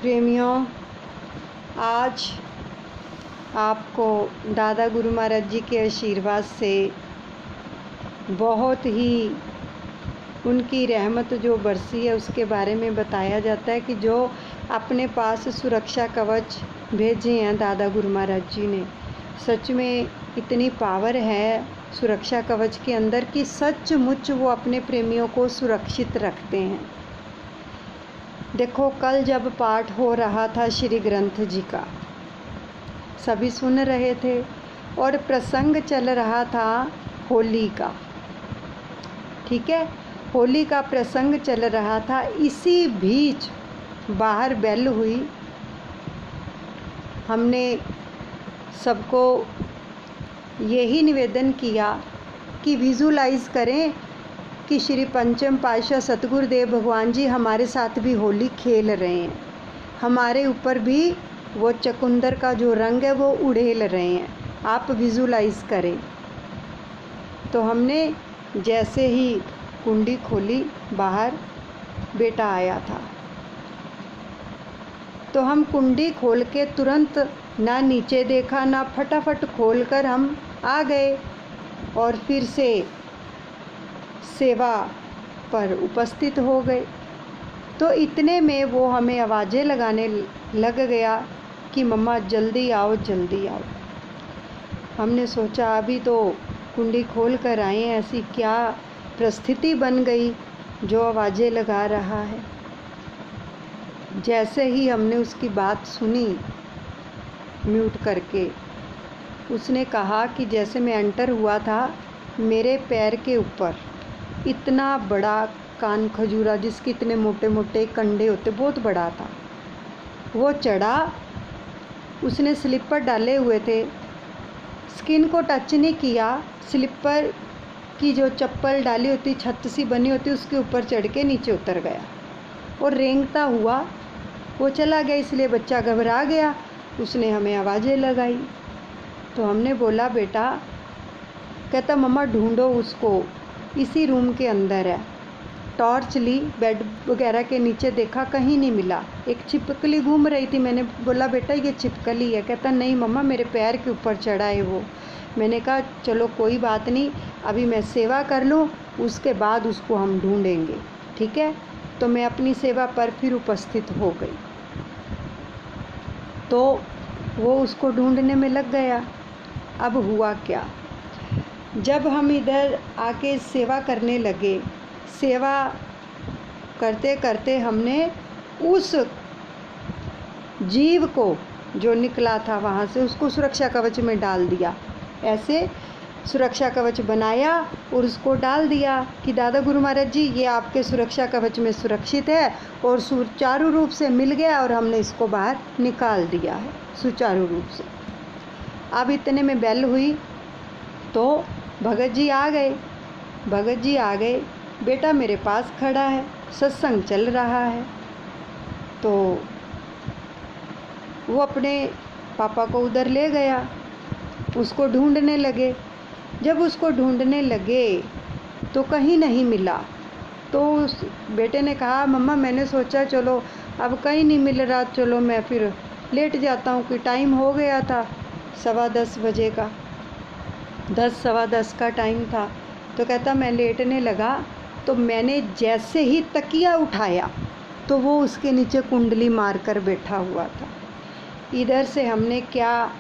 प्रेमियों, आज आपको दादा गुरु महाराज जी के आशीर्वाद से बहुत ही उनकी रहमत जो बरसी है उसके बारे में बताया जाता है कि जो अपने पास सुरक्षा कवच भेजे हैं दादा गुरु महाराज जी ने, सच में इतनी पावर है सुरक्षा कवच के अंदर कि सचमुच वो अपने प्रेमियों को सुरक्षित रखते हैं। देखो, कल जब पाठ हो रहा था श्री ग्रंथ जी का, सभी सुन रहे थे और प्रसंग चल रहा था होली का। ठीक है, होली का प्रसंग चल रहा था। इसी बीच बाहर बेल हुई। हमने सबको यही निवेदन किया कि विजुलाइज करें कि श्री पंचम पातशाह सतगुरुदेव भगवान जी हमारे साथ भी होली खेल रहे हैं, हमारे ऊपर भी वो चकुंदर का जो रंग है वो उड़ेल रहे हैं, आप विजुलाइज करें। तो हमने जैसे ही कुंडी खोली, बाहर बेटा आया था, तो हम कुंडी खोल के तुरंत ना नीचे देखा ना फटाफट खोलकर हम आ गए और फिर से सेवा पर उपस्थित हो गए। तो इतने में वो हमें आवाज़ें लगाने लग गया कि मम्मा जल्दी आओ जल्दी आओ। हमने सोचा अभी तो कुंडी खोल कर आए हैं, ऐसी क्या परिस्थिति बन गई जो आवाज़ें लगा रहा है। जैसे ही हमने उसकी बात सुनी म्यूट करके, उसने कहा कि जैसे मैं एंटर हुआ था, मेरे पैर के ऊपर इतना बड़ा कान खजूरा, जिसके इतने मोटे मोटे कंडे होते, बहुत बड़ा था, वो चढ़ा। उसने स्लीपर डाले हुए थे, स्किन को टच नहीं किया, स्लीपर की जो चप्पल डाली होती, छत सी बनी होती, उसके ऊपर चढ़ के नीचे उतर गया और रेंगता हुआ वो चला गया। इसलिए बच्चा घबरा गया, उसने हमें आवाज़ें लगाई। तो हमने बोला बेटा, कहता मम्मा ढूंढो उसको, इसी रूम के अंदर है। टॉर्च ली, बेड वगैरह के नीचे देखा, कहीं नहीं मिला। एक छिपकली घूम रही थी, मैंने बोला बेटा ये छिपकली है। कहता नहीं मम्मा मेरे पैर के ऊपर चढ़ा है वो। मैंने कहा चलो कोई बात नहीं, अभी मैं सेवा कर लूँ, उसके बाद उसको हम ढूंढेंगे, ठीक है। तो मैं अपनी सेवा पर फिर उपस्थित हो गई। तो वो उसको ढूंढने में लग गया। अब हुआ क्या, जब हम इधर आके सेवा करने लगे, सेवा करते करते हमने उस जीव को जो निकला था वहाँ से, उसको सुरक्षा कवच में डाल दिया। ऐसे सुरक्षा कवच बनाया और उसको डाल दिया कि दादा गुरु महाराज जी ये आपके सुरक्षा कवच में सुरक्षित है, और सुचारू रूप से मिल गया और हमने इसको बाहर निकाल दिया है सुचारू रूप से। अब इतने में बेल हुई तो भगत जी आ गए। भगत जी आ गए, बेटा मेरे पास खड़ा है, सत्संग चल रहा है। तो वो अपने पापा को उधर ले गया, उसको ढूंढने लगे। जब उसको ढूंढने लगे तो कहीं नहीं मिला। तो उस बेटे ने कहा मम्मा मैंने सोचा चलो अब कहीं नहीं मिल रहा, चलो मैं फिर लेट जाता हूँ, कि टाइम हो गया था 10:15 बजे का, 10 सवा 10 का टाइम था। तो कहता मैं लेटने लगा, तो मैंने जैसे ही तकिया उठाया तो वो उसके नीचे कुंडली मारकर बैठा हुआ था। इधर से हमने क्या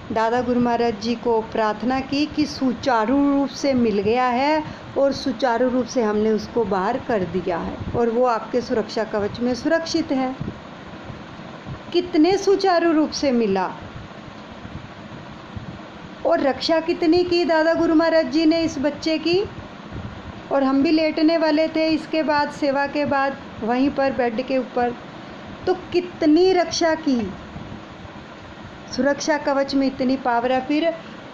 दादा गुरु महाराज जी को प्रार्थना की कि सुचारू रूप से मिल गया है और सुचारू रूप से हमने उसको बाहर कर दिया है और वो आपके सुरक्षा कवच में सुरक्षित है। कितने सुचारू रूप से मिला और रक्षा कितनी की दादा गुरु महाराज जी ने इस बच्चे की। और हम भी लेटने वाले थे इसके बाद, सेवा के बाद, वहीं पर बेड के ऊपर, तो कितनी रक्षा की। सुरक्षा कवच में इतनी पावर है। फिर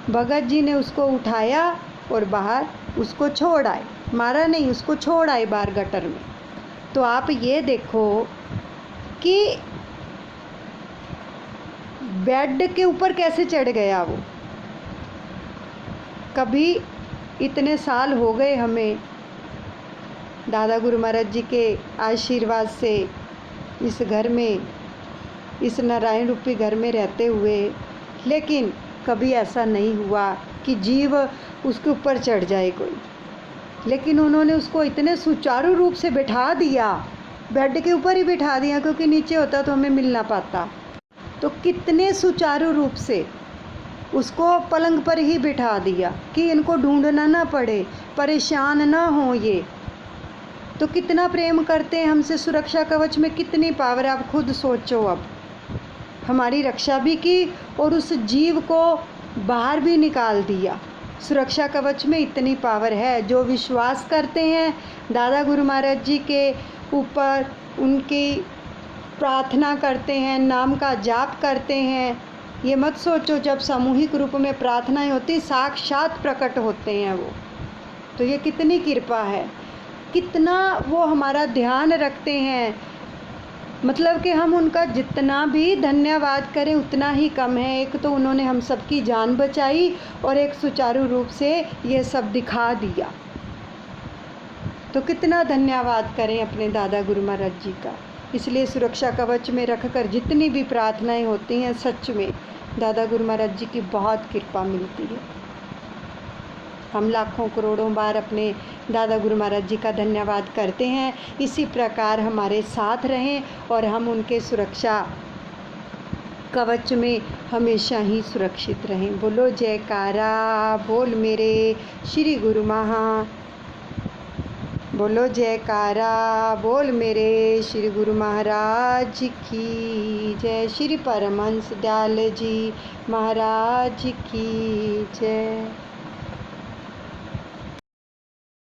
भगत जी ने उसको उठाया और बाहर उसको छोड़ आए, मारा नहीं, उसको छोड़ आए बाहर गटर में। तो आप ये देखो कि बेड के ऊपर कैसे चढ़ गया वो। कभी इतने साल हो गए हमें दादा गुरु महाराज जी के आशीर्वाद से इस घर में इस नारायण रूपी घर में रहते हुए, लेकिन कभी ऐसा नहीं हुआ कि जीव उसके ऊपर चढ़ जाए कोई। लेकिन उन्होंने उसको इतने सुचारू रूप से बिठा दिया, बेड के ऊपर ही बिठा दिया, क्योंकि नीचे होता तो हमें मिल ना पाता। तो कितने सुचारू रूप से उसको पलंग पर ही बिठा दिया कि इनको ढूंढना ना पड़े, परेशान ना हो ये। तो कितना प्रेम करते हैं हमसे। सुरक्षा कवच में कितनी पावर है, आप खुद सोचो। अब हमारी रक्षा भी की और उस जीव को बाहर भी निकाल दिया। सुरक्षा कवच में इतनी पावर है। जो विश्वास करते हैं दादा गुरु महाराज जी के ऊपर, उनकी प्रार्थना करते हैं, नाम का जाप करते हैं, ये मत सोचो जब सामूहिक रूप में प्रार्थनाएं होती साक्षात प्रकट होते हैं वो। तो ये कितनी कृपा है, कितना वो हमारा ध्यान रखते हैं। मतलब कि हम उनका जितना भी धन्यवाद करें उतना ही कम है। एक तो उन्होंने हम सबकी जान बचाई और एक सुचारू रूप से ये सब दिखा दिया। तो कितना धन्यवाद करें अपने दादा गुरु महाराज जी का। इसलिए सुरक्षा कवच में रखकर जितनी भी प्रार्थनाएं होती हैं, सच में दादा गुरु महाराज जी की बहुत कृपा मिलती है। हम लाखों करोड़ों बार अपने दादा गुरु महाराज जी का धन्यवाद करते हैं। इसी प्रकार हमारे साथ रहें और हम उनके सुरक्षा कवच में हमेशा ही सुरक्षित रहें। बोलो जयकारा बोल मेरे श्री गुरु बोलो जयकारा बोल मेरे श्री गुरु महाराज की जय। श्री परमहंस दयाल जी महाराज की जय।